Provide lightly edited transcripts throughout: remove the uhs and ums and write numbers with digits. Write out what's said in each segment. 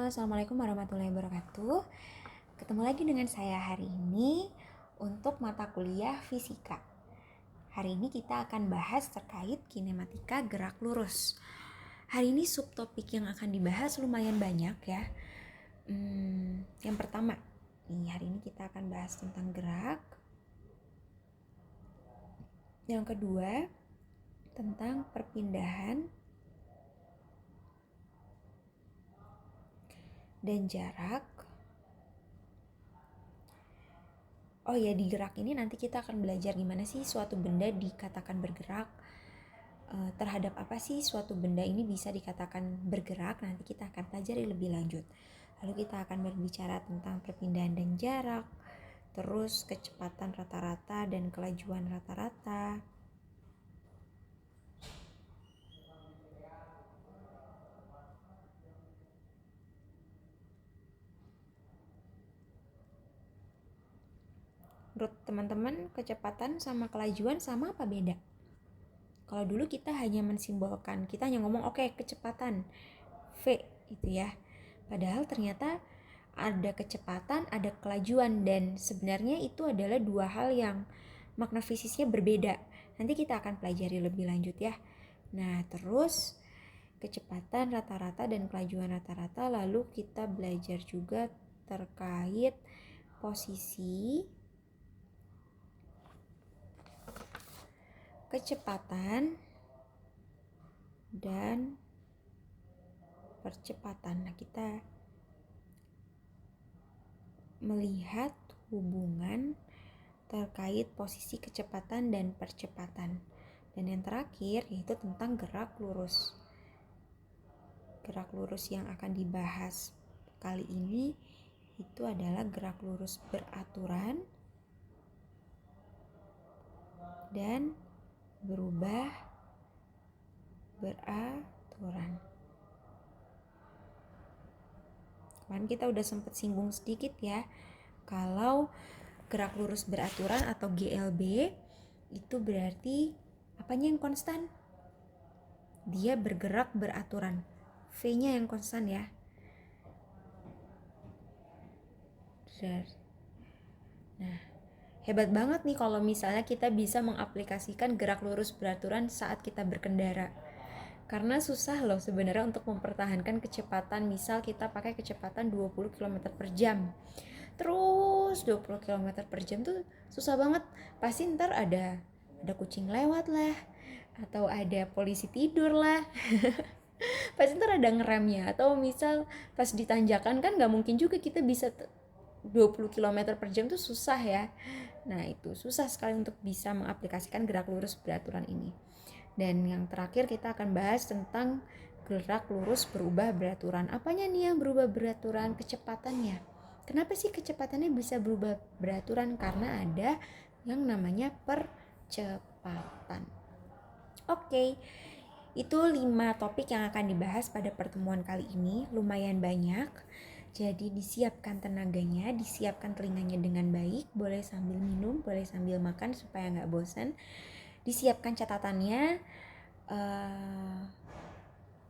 Halo, Assalamualaikum warahmatullahi wabarakatuh. Ketemu lagi dengan saya hari ini untuk mata kuliah fisika. Hari ini kita akan bahas terkait kinematika gerak lurus. Hari ini subtopik yang akan dibahas lumayan banyak ya. Yang pertama, hari ini kita akan bahas tentang gerak. Yang kedua, tentang perpindahan dan jarak. Oh ya, di gerak ini nanti kita akan belajar gimana sih suatu benda dikatakan bergerak, terhadap apa sih suatu benda ini bisa dikatakan bergerak. Nanti kita akan pelajari lebih lanjut. Lalu kita akan berbicara tentang perpindahan dan jarak, terus kecepatan rata-rata dan kelajuan rata-rata. Menurut teman-teman, kecepatan sama kelajuan sama apa beda? Kalau dulu kita hanya mensimbolkan, kita hanya ngomong oke, kecepatan V itu ya. Padahal ternyata ada kecepatan, ada kelajuan, dan sebenarnya itu adalah dua hal yang makna fisiknya berbeda. Nanti kita akan pelajari lebih lanjut ya. Nah, terus kecepatan rata-rata dan kelajuan rata-rata, lalu kita belajar juga terkait posisi, kecepatan, dan percepatan. Nah, kita melihat hubungan terkait posisi kecepatan dan percepatan. Dan yang terakhir yaitu tentang gerak lurus. Gerak lurus yang akan dibahas kali ini itu adalah gerak lurus beraturan dan berubah beraturan. Kemarin kita udah sempat singgung sedikit ya, kalau gerak lurus beraturan atau GLB itu berarti apanya yang konstan? Dia bergerak beraturan. V-nya yang konstan ya. Nah, hebat banget nih kalau misalnya kita bisa mengaplikasikan gerak lurus beraturan saat kita berkendara. Karena susah loh sebenarnya untuk mempertahankan kecepatan. Misal kita pakai kecepatan 20 km per jam. Terus 20 km per jam tuh susah banget. Pasti ntar ada kucing lewat lah, atau ada polisi tidur lah. Pasti ntar ada ngeremnya. Atau misal pas ditanjakan kan gak mungkin juga kita bisa 20 km per jam tuh susah ya. Nah itu susah sekali untuk bisa mengaplikasikan gerak lurus beraturan ini. Dan yang terakhir kita akan bahas tentang gerak lurus berubah beraturan. Apanya nih yang berubah beraturan? Kecepatannya. Kenapa sih kecepatannya bisa berubah beraturan? Karena ada yang namanya percepatan. Oke, itu 5 topik yang akan dibahas pada pertemuan kali ini. Lumayan banyak. Jadi disiapkan tenaganya, disiapkan telinganya dengan baik. Boleh sambil minum, boleh sambil makan supaya nggak bosan. Disiapkan catatannya.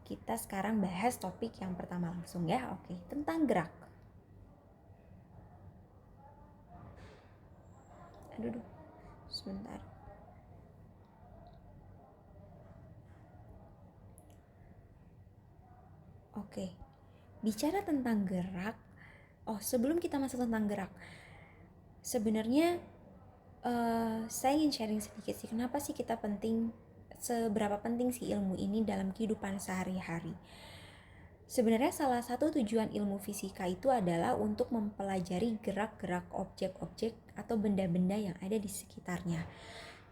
Kita sekarang bahas topik yang pertama langsung ya. Oke, tentang gerak. Aduh, sebentar. Oke, bicara tentang gerak. Oh, sebelum kita masuk tentang gerak, sebenarnya saya ingin sharing sedikit sih, kenapa sih kita penting, seberapa penting sih ilmu ini dalam kehidupan sehari-hari. Sebenarnya salah satu tujuan ilmu fisika itu adalah untuk mempelajari gerak-gerak objek-objek atau benda-benda yang ada di sekitarnya.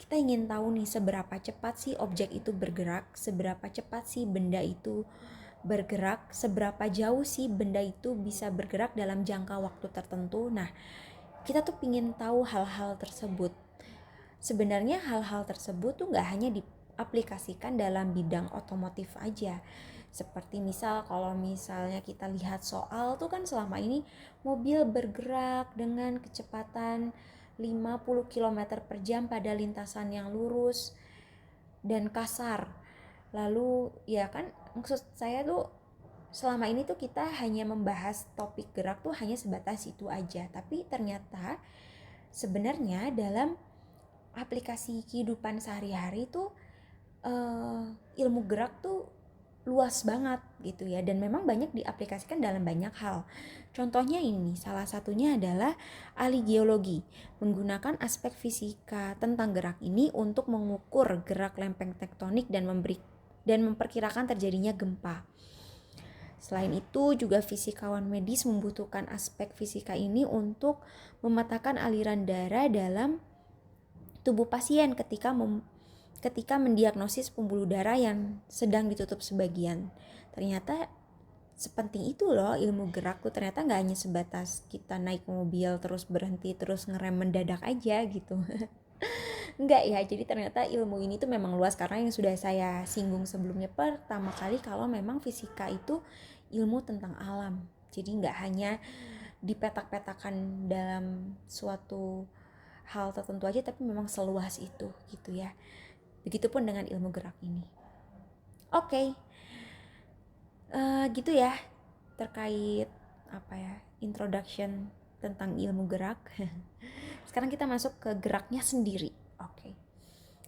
Kita ingin tahu nih seberapa cepat sih objek itu bergerak, seberapa cepat sih benda itu bergerak, seberapa jauh sih benda itu bisa bergerak dalam jangka waktu tertentu. Nah, kita tuh ingin tahu hal-hal tersebut. Sebenarnya hal-hal tersebut tuh gak hanya diaplikasikan dalam bidang otomotif aja. Seperti misal kalau misalnya kita lihat soal tuh kan selama ini mobil bergerak dengan kecepatan 50 km per jam pada lintasan yang lurus dan kasar. Lalu ya kan, maksud saya tuh selama ini tuh kita hanya membahas topik gerak tuh hanya sebatas itu aja, tapi ternyata sebenarnya dalam aplikasi kehidupan sehari-hari tuh ilmu gerak tuh luas banget gitu ya, dan memang banyak diaplikasikan dalam banyak hal. Contohnya ini, salah satunya adalah ahli geologi menggunakan aspek fisika tentang gerak ini untuk mengukur gerak lempeng tektonik dan memperkirakan terjadinya gempa. Selain itu, juga fisikawan medis membutuhkan aspek fisika ini untuk memetakan aliran darah dalam tubuh pasien ketika mendiagnosis pembuluh darah yang sedang ditutup sebagian. Ternyata sepenting itu loh ilmu gerak tuh, ternyata nggak hanya sebatas kita naik mobil terus berhenti terus ngerem mendadak aja gitu. Enggak ya, jadi ternyata ilmu ini tuh memang luas, karena yang sudah saya singgung sebelumnya pertama kali kalau memang fisika itu ilmu tentang alam. Jadi nggak hanya dipetak-petakan dalam suatu hal tertentu aja, tapi memang seluas itu gitu ya. Begitupun dengan ilmu gerak ini. Oke, gitu ya terkait introduction tentang ilmu gerak. Sekarang kita masuk ke geraknya sendiri. Oke.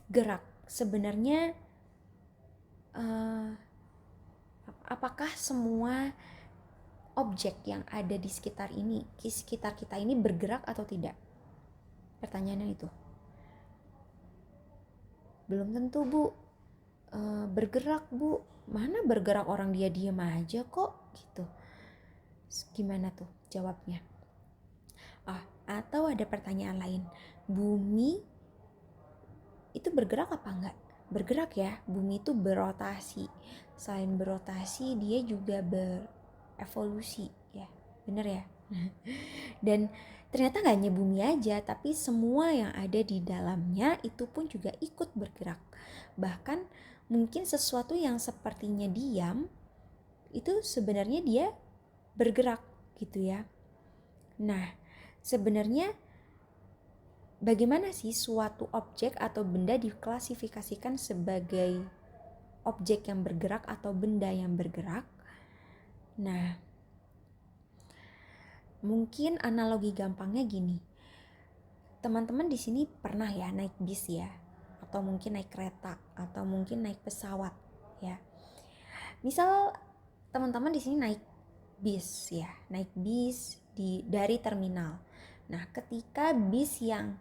Gerak sebenarnya apakah semua objek yang ada di sekitar kita ini bergerak atau tidak? Pertanyaannya itu. Belum tentu, Bu. Bergerak, Bu. Mana bergerak, orang dia diam aja kok gitu. Gimana tuh jawabnya? Atau ada pertanyaan lain. Bumi itu bergerak apa enggak? Bergerak ya, bumi itu berotasi. Selain berotasi, dia juga berevolusi ya. Bener ya? Dan ternyata gak hanya bumi aja, tapi semua yang ada di dalamnya itu pun juga ikut bergerak. Bahkan mungkin sesuatu yang sepertinya diam, itu sebenarnya dia bergerak gitu ya. Nah, sebenarnya bagaimana sih suatu objek atau benda diklasifikasikan sebagai objek yang bergerak atau benda yang bergerak? Nah, mungkin analogi gampangnya gini. Teman-teman di sini pernah ya naik bis ya, atau mungkin naik kereta, atau mungkin naik pesawat ya. Misal teman-teman di sini naik bis ya, naik bis dari terminal. Nah, ketika bis yang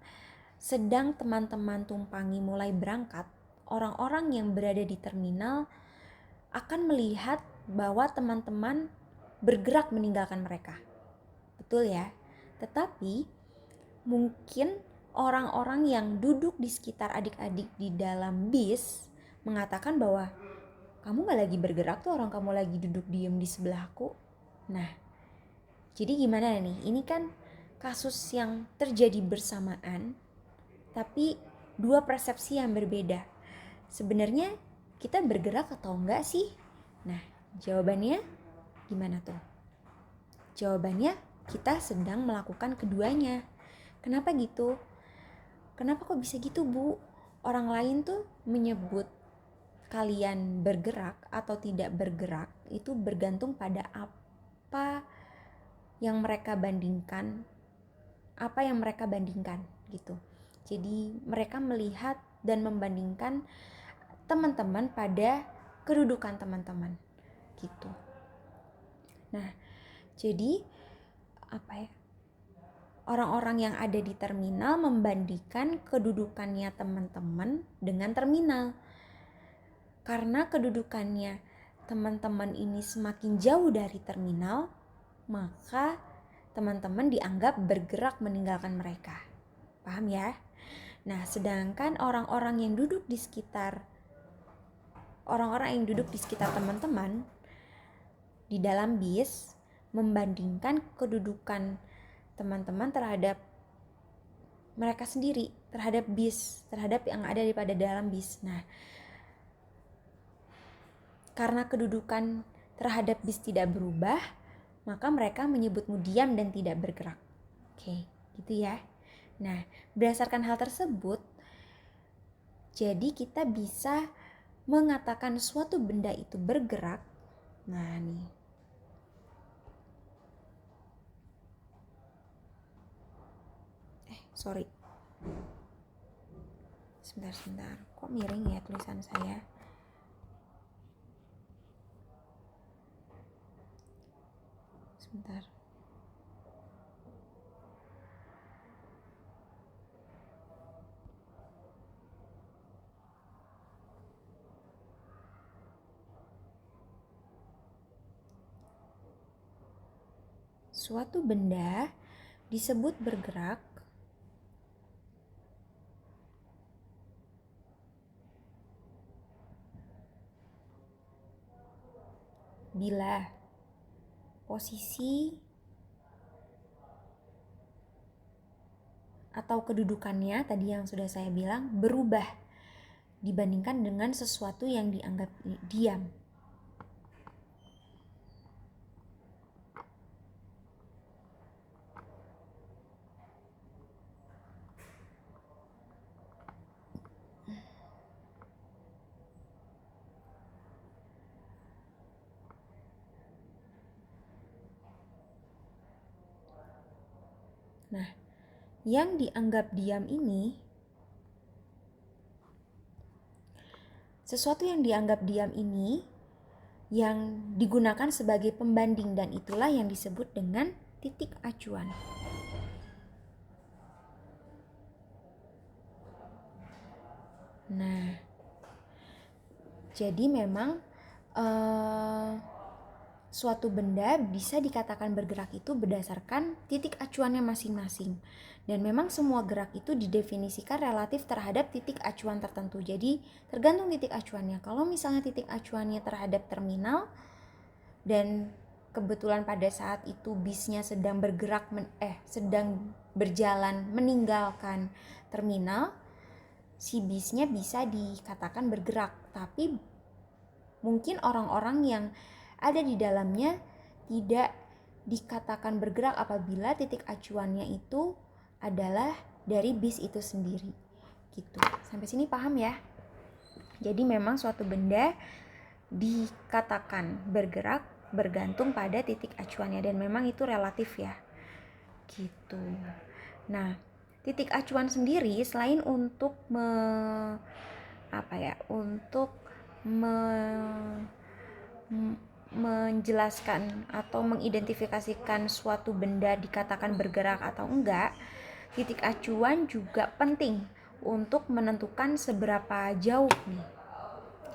sedang teman-teman tumpangi mulai berangkat, orang-orang yang berada di terminal akan melihat bahwa teman-teman bergerak meninggalkan mereka. Betul ya? Tetapi mungkin orang-orang yang duduk di sekitar adik-adik di dalam bis mengatakan bahwa kamu gak lagi bergerak tuh, orang kamu lagi duduk diem di sebelahku. Nah, jadi gimana nih? Ini kan kasus yang terjadi bersamaan, tapi dua persepsi yang berbeda. Sebenarnya kita bergerak atau enggak sih? Nah, jawabannya gimana tuh? Jawabannya kita sedang melakukan keduanya. Kenapa gitu? Kenapa kok bisa gitu, Bu? Orang lain tuh menyebut kalian bergerak atau tidak bergerak itu bergantung pada apa yang mereka bandingkan, gitu. Jadi mereka melihat dan membandingkan teman-teman pada kedudukan teman-teman gitu. Nah, jadi orang-orang yang ada di terminal membandingkan kedudukannya teman-teman dengan terminal. Karena kedudukannya teman-teman ini semakin jauh dari terminal, maka teman-teman dianggap bergerak meninggalkan mereka. Paham ya? Nah, sedangkan orang-orang yang duduk di sekitar teman-teman di dalam bis membandingkan kedudukan teman-teman terhadap mereka sendiri, terhadap bis, terhadap yang ada pada dalam bis. Nah, karena kedudukan terhadap bis tidak berubah, maka mereka menyebutmu diam dan tidak bergerak. Oke, gitu ya. Nah, berdasarkan hal tersebut, jadi kita bisa mengatakan suatu benda itu bergerak. Nah nih, Sorry. Sebentar. Kok miring ya tulisan saya? Sebentar. Suatu benda disebut bergerak bila posisi atau kedudukannya tadi yang sudah saya bilang berubah dibandingkan dengan sesuatu yang dianggap diam. Nah, yang dianggap diam ini, sesuatu yang dianggap diam ini yang digunakan sebagai pembanding, dan itulah yang disebut dengan titik acuan. Nah, jadi memang suatu benda bisa dikatakan bergerak itu berdasarkan titik acuannya masing-masing. Dan memang semua gerak itu didefinisikan relatif terhadap titik acuan tertentu. Jadi tergantung titik acuannya. Kalau misalnya titik acuannya terhadap terminal dan kebetulan pada saat itu bisnya sedang sedang berjalan meninggalkan terminal, si bisnya bisa dikatakan bergerak. Tapi mungkin orang-orang yang ada di dalamnya tidak dikatakan bergerak apabila titik acuannya itu adalah dari bis itu sendiri. Gitu. Sampai sini paham ya? Jadi memang suatu benda dikatakan bergerak bergantung pada titik acuannya, dan memang itu relatif ya. Gitu. Nah, titik acuan sendiri selain untuk menjelaskan atau mengidentifikasikan suatu benda dikatakan bergerak atau enggak, titik acuan juga penting untuk menentukan seberapa jauh nih.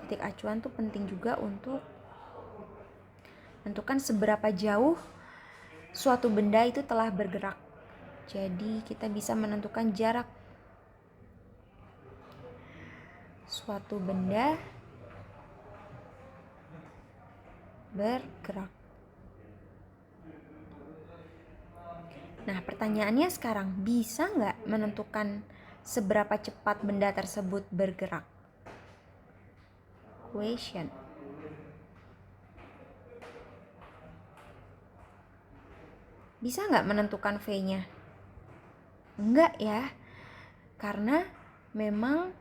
Titik acuan tuh penting juga untuk menentukan seberapa jauh suatu benda itu telah bergerak. Jadi kita bisa menentukan jarak suatu benda bergerak. Nah, pertanyaannya sekarang, bisa nggak menentukan seberapa cepat benda tersebut bergerak? Question. Bisa nggak menentukan V-nya? Enggak ya, karena memang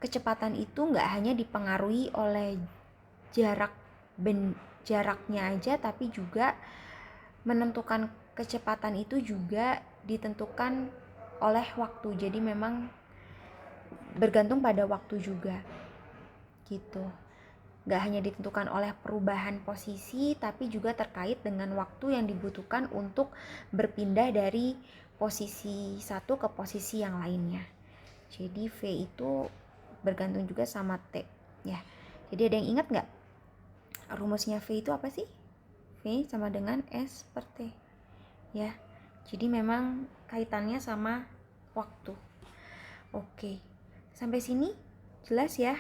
kecepatan itu nggak hanya dipengaruhi oleh jaraknya aja, tapi juga menentukan kecepatan itu juga ditentukan oleh waktu. Jadi memang bergantung pada waktu juga gitu. Gak hanya ditentukan oleh perubahan posisi, tapi juga terkait dengan waktu yang dibutuhkan untuk berpindah dari posisi satu ke posisi yang lainnya. Jadi V itu bergantung juga sama T ya. Jadi ada yang ingat gak rumusnya V itu apa sih? V sama dengan S per T ya. Jadi memang kaitannya sama waktu. Oke, sampai sini jelas ya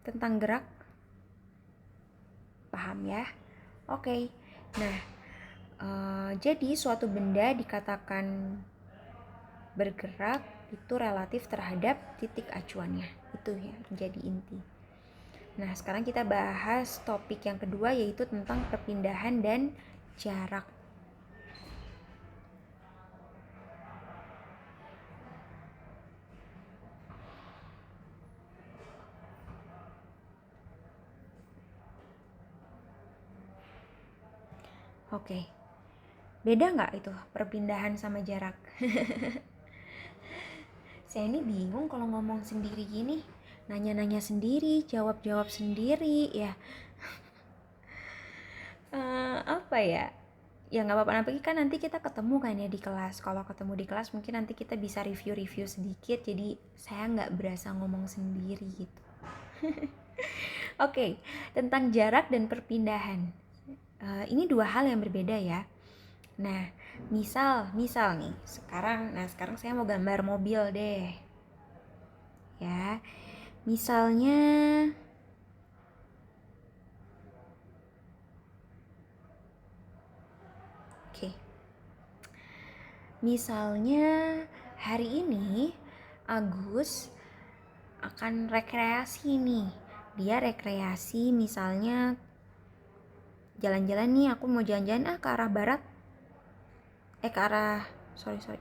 tentang gerak? Paham ya? Oke. Nah, jadi suatu benda dikatakan bergerak itu relatif terhadap titik acuannya. Itu ya menjadi inti. Nah, sekarang kita bahas topik yang kedua, yaitu tentang perpindahan dan jarak. Oke. Beda nggak itu perpindahan sama jarak? Saya ini bingung kalau ngomong sendiri gini, nanya-nanya sendiri, jawab-jawab sendiri ya. Apa ya? Ya nggak apa-apa, nanti kan nanti kita ketemu kan ya di kelas. Kalau ketemu di kelas mungkin nanti kita bisa review-review sedikit, jadi saya nggak berasa ngomong sendiri gitu. Oke, tentang jarak dan perpindahan. Ini dua hal yang berbeda ya. Nah, misal nih, sekarang saya mau gambar mobil deh. Ya, misalnya oke. Misalnya hari ini Agus akan rekreasi nih. Dia rekreasi misalnya jalan-jalan nih, aku mau jalan-jalan ke arah barat. Ke arah sorry.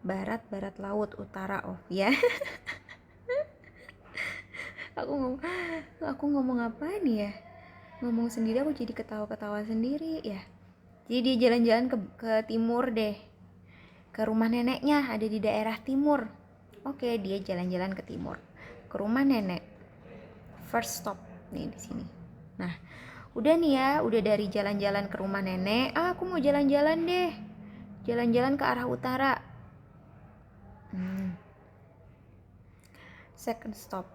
Barat laut utara ya. aku ngomong apa nih ya? Ngomong sendiri aku jadi ketawa-ketawa sendiri ya. Jadi dia jalan-jalan ke timur deh. Ke rumah neneknya, ada di daerah timur. Oke, dia jalan-jalan ke timur. Ke rumah nenek. First stop nih di sini. Nah, udah nih ya, udah dari jalan-jalan ke rumah nenek. Aku mau jalan-jalan deh. Jalan-jalan ke arah utara. Second stop.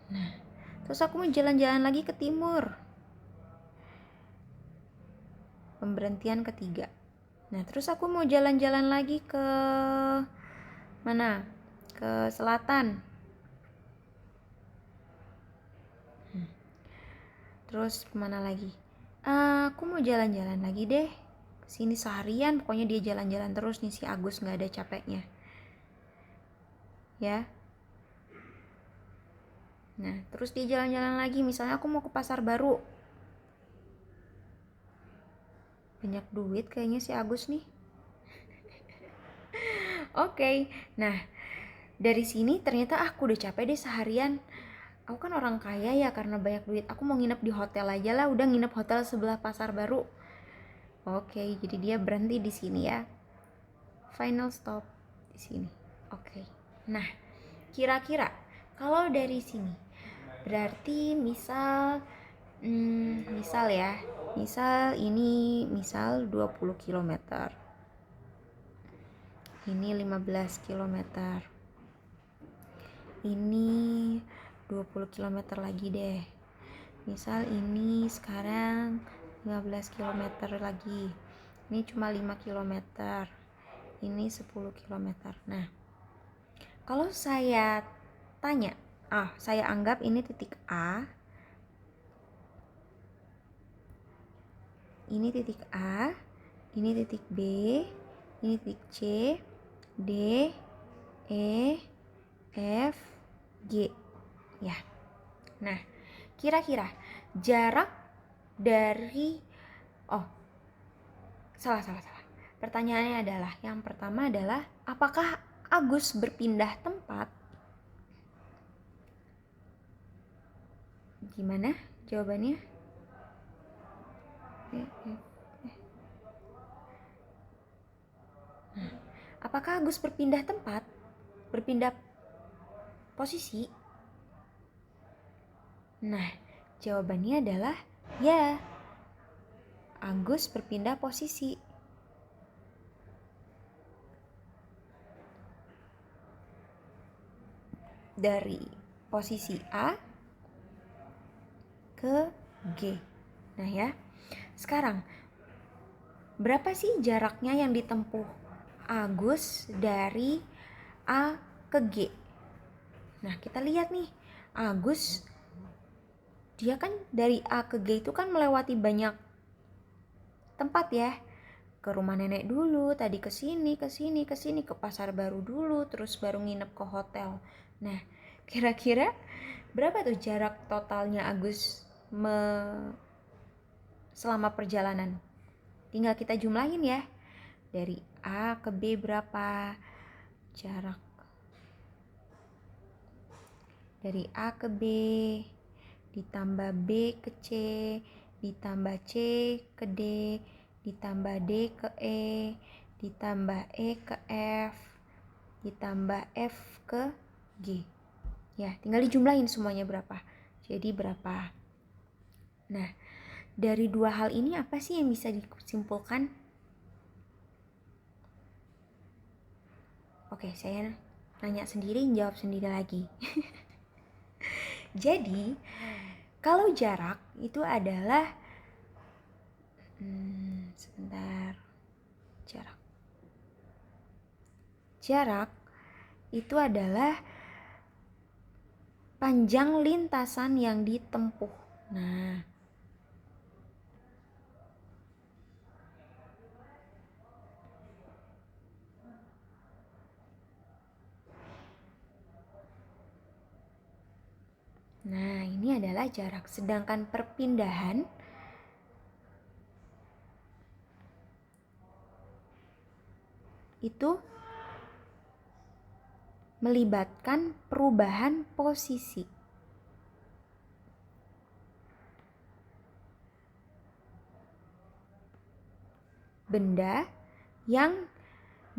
Nah, terus aku mau jalan-jalan lagi ke timur. Pemberhentian ketiga. Nah, terus aku mau jalan-jalan lagi ke mana? Ke selatan. Terus kemana lagi? Aku mau jalan-jalan lagi deh. Kesini seharian, pokoknya dia jalan-jalan terus nih si Agus, nggak ada capeknya. Ya. Nah, terus dia jalan-jalan lagi. Misalnya aku mau ke pasar baru. Banyak duit kayaknya si Agus nih. Oke. Nah, dari sini ternyata aku udah capek deh seharian. Aku kan orang kaya ya, karena banyak duit. Aku mau nginep di hotel aja lah. Udah nginep hotel sebelah pasar baru. Oke, jadi dia berhenti di sini ya. Final stop di sini. Oke. Nah, kira-kira kalau dari sini berarti misal ya. Misal ini 20 km. Ini 15 km. Ini 20 km lagi deh. Misal ini sekarang 15 km lagi. Ini cuma 5 km. Ini 10 km. Nah, kalau saya tanya, saya anggap ini titik A, ini titik A, ini titik B, ini titik C, D, E, F, G. Ya. Nah, kira-kira jarak dari salah. Pertanyaannya adalah, yang pertama adalah apakah Agus berpindah tempat? Gimana jawabannya? Apakah Agus berpindah tempat? Berpindah posisi? Nah, jawabannya adalah ya. Agus berpindah posisi. Dari posisi A ke G. Nah ya, sekarang berapa sih jaraknya yang ditempuh Agus dari A ke G? Nah, kita lihat nih, Agus dia kan dari A ke G itu kan melewati banyak tempat ya. Ke rumah nenek dulu, tadi ke sini, ke pasar baru dulu, terus baru nginep ke hotel. Nah, kira-kira berapa tuh jarak totalnya Agus selama perjalanan? Tinggal kita jumlahin ya. Dari A ke B berapa jarak? Dari A ke B ditambah B ke C ditambah C ke D, ditambah D ke E, ditambah E ke F, ditambah F ke G. Ya, tinggal dijumlahin semuanya berapa. Jadi berapa? Nah, dari dua hal ini apa sih yang bisa disimpulkan? Oke, saya nanya sendiri, jawab sendiri lagi. Jadi, kalau jarak itu adalah sebentar. Jarak itu adalah panjang lintasan yang ditempuh. Nah, ini adalah jarak. Sedangkan perpindahan itu melibatkan perubahan posisi. Benda yang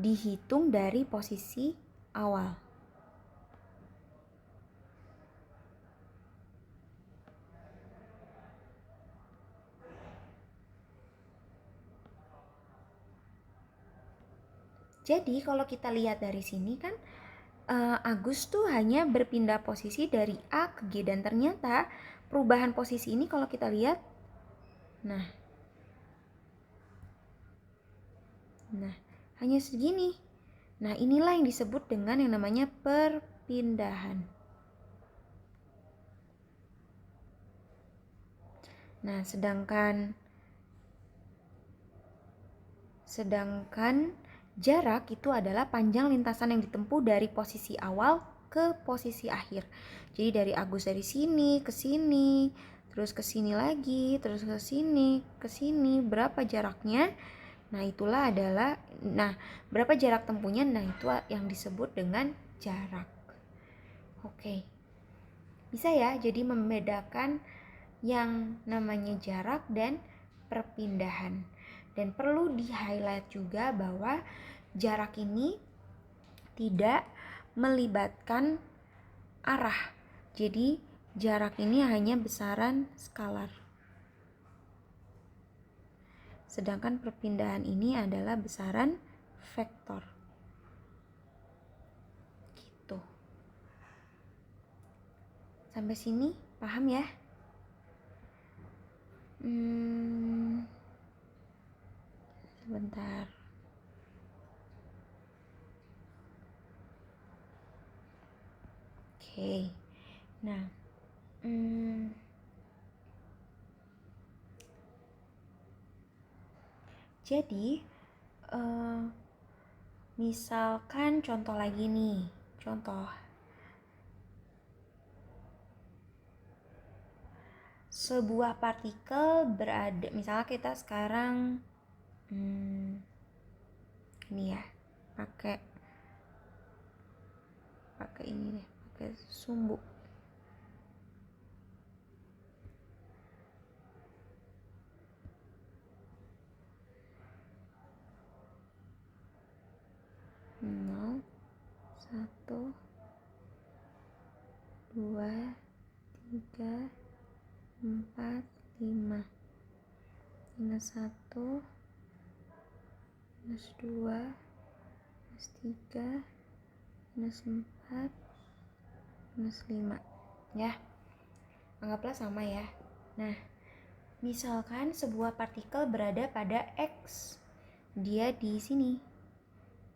dihitung dari posisi awal. Jadi kalau kita lihat dari sini kan Agus tuh hanya berpindah posisi dari A ke G, dan ternyata perubahan posisi ini kalau kita lihat, nah hanya segini. Nah, inilah yang disebut dengan yang namanya perpindahan. Nah, sedangkan jarak itu adalah panjang lintasan yang ditempuh dari posisi awal ke posisi akhir. Jadi dari Agus dari sini ke sini, terus ke sini lagi, terus ke sini, berapa jaraknya? Nah, itulah adalah berapa jarak tempuhnya? Nah, itu yang disebut dengan jarak. Oke. Bisa ya, jadi membedakan yang namanya jarak dan perpindahan. Dan perlu di-highlight juga bahwa jarak ini tidak melibatkan arah. Jadi jarak ini hanya besaran skalar. Sedangkan perpindahan ini adalah besaran vektor. Gitu. Sampai sini paham ya? Sebentar. Oke. Nah, jadi misalkan contoh lagi nih, contoh sebuah partikel berada, misalnya kita sekarang ini ya, pakai ini deh, pakai sumbu. Nol, 1, 2, 3, 4, 5. Minus 1, minus 2, minus 3, minus 4, minus 5. Ya, anggaplah sama ya. Nah, misalkan sebuah partikel berada pada X. Dia di sini.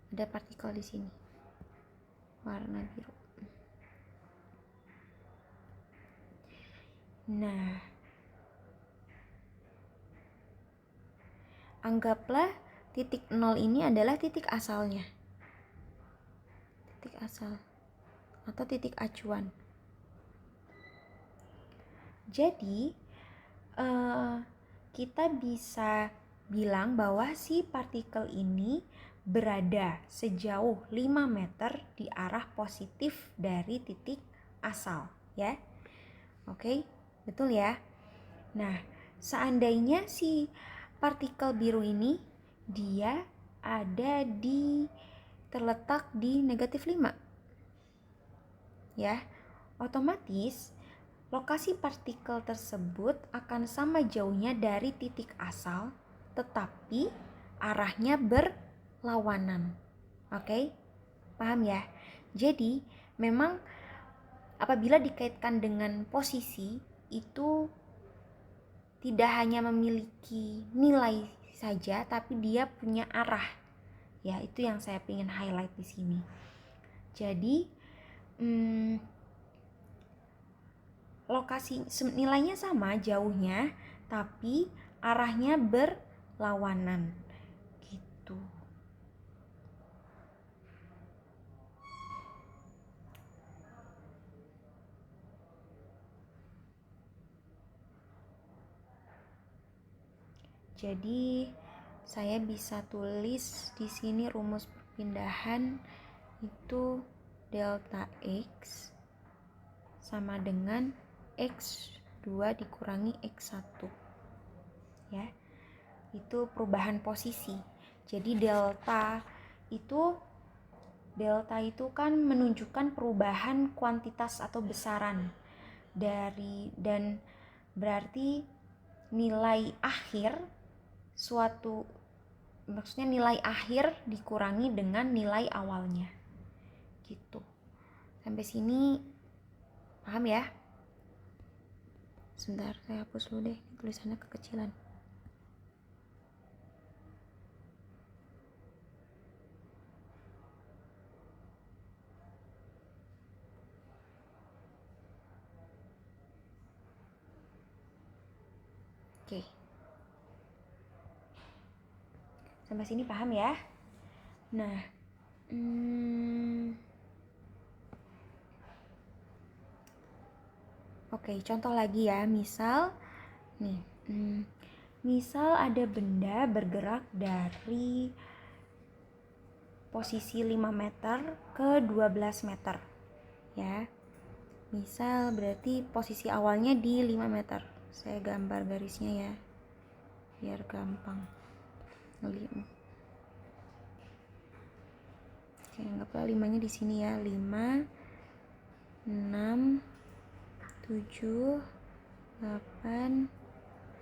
Ada partikel di sini. Warna biru. Nah, anggaplah titik 0 ini adalah titik asalnya. Titik asal atau titik acuan. Jadi, kita bisa bilang bahwa si partikel ini berada sejauh 5 meter di arah positif dari titik asal, ya. Oke, betul ya. Nah, seandainya si partikel biru ini dia ada terletak di negatif 5, ya, otomatis lokasi partikel tersebut akan sama jauhnya dari titik asal, tetapi arahnya berlawanan. Oke? Paham ya? Jadi, memang apabila dikaitkan dengan posisi, itu tidak hanya memiliki nilai saja, tapi dia punya arah. Ya, itu yang saya ingin highlight di sini. Jadi, lokasi nilainya sama jauhnya, tapi arahnya berlawanan. Gitu. Jadi saya bisa tulis di sini rumus perpindahan itu delta x sama dengan x2 dikurangi x1. Ya. Itu perubahan posisi. Jadi delta itu kan menunjukkan perubahan kuantitas atau besaran dan berarti nilai akhir maksudnya nilai akhir dikurangi dengan nilai awalnya. Gitu. Sampai sini paham ya? Sebentar, saya hapus dulu deh, tulisannya kekecilan. Oke. Sampai sini paham ya? Nah, oke, contoh lagi ya. Misal nih, misal ada benda bergerak dari posisi 5 meter ke 12 meter. Ya. Misal berarti posisi awalnya di 5 meter. Saya gambar garisnya ya, biar gampang. Oke, anggaplah 5-nya di sini ya. 5, 6, 7, 8,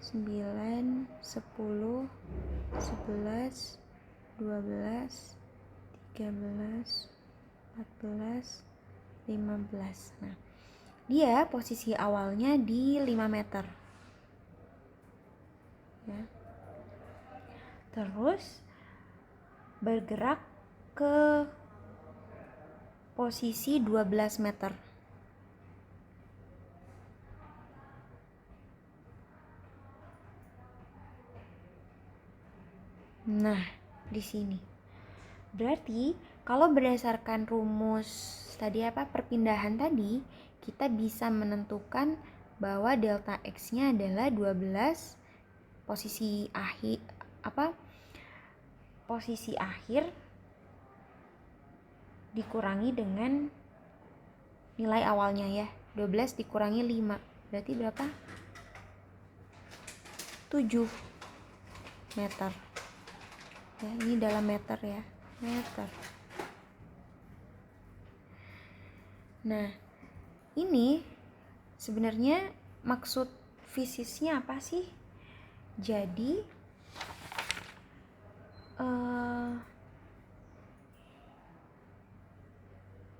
9, 10, 11, 12, 13, 14, 15. Nah, dia posisi awalnya di 5 meter. Ya. Terus bergerak ke posisi 12 meter. Nah, di sini. Berarti kalau berdasarkan rumus tadi perpindahan tadi, kita bisa menentukan bahwa delta x-nya adalah 12 posisi akhir dikurangi dengan nilai awalnya ya. 12 dikurangi 5. Berarti berapa? 7 meter. Ya, ini dalam meter ya. Meter. Nah, ini sebenarnya maksud fisiknya apa sih? Jadi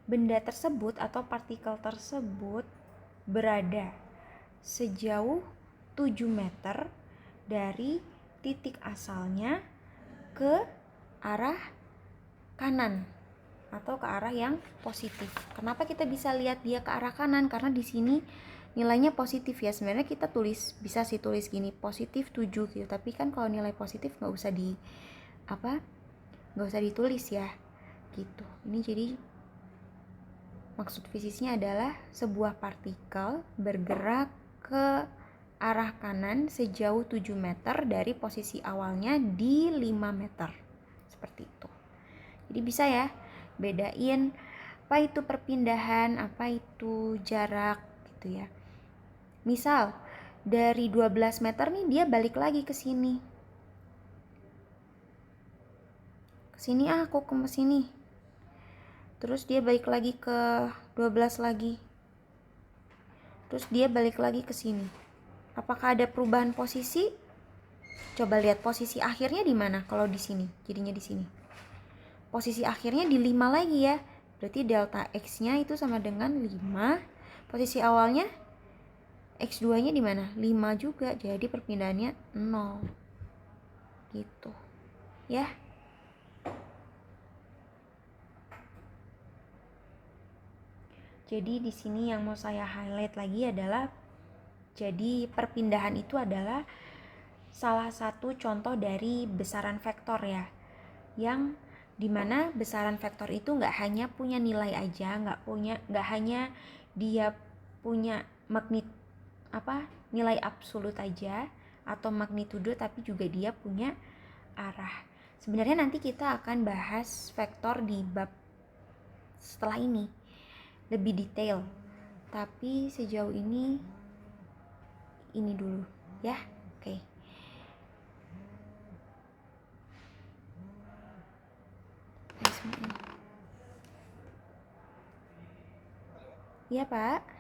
benda tersebut atau partikel tersebut berada sejauh 7 meter dari titik asalnya ke arah kanan atau ke arah yang positif. Kenapa kita bisa lihat dia ke arah kanan? Karena di sini nilainya positif ya. Sebenarnya kita bisa sih tulis gini, positif 7 gitu. Tapi kan kalau nilai positif nggak usah ditulis ya. Gitu. Ini jadi maksud fisiknya adalah sebuah partikel bergerak ke arah kanan sejauh 7 meter dari posisi awalnya di 5 meter. Seperti itu. Jadi bisa ya bedain apa itu perpindahan, apa itu jarak gitu ya. Misal dari 12 meter nih dia balik lagi ke sini. Ke sini aku ke sini. Terus dia balik lagi ke 12 lagi. Terus dia balik lagi ke sini. Apakah ada perubahan posisi? Coba lihat posisi akhirnya di mana kalau di sini. Jadinya di sini. Posisi akhirnya di 5 lagi ya. Berarti delta X-nya itu sama dengan 5. Posisi awalnya X2-nya di mana? 5 juga. Jadi perpindahannya 0. Gitu. Ya. Jadi di sini yang mau saya highlight lagi adalah, jadi perpindahan itu adalah salah satu contoh dari besaran vektor ya, yang dimana besaran vektor itu nggak hanya punya nilai aja, nggak hanya dia punya nilai absolut aja atau magnitudo, tapi juga dia punya arah. Sebenarnya nanti kita akan bahas vektor di bab setelah ini lebih detail, tapi sejauh ini dulu ya. Oke. Iya Pak.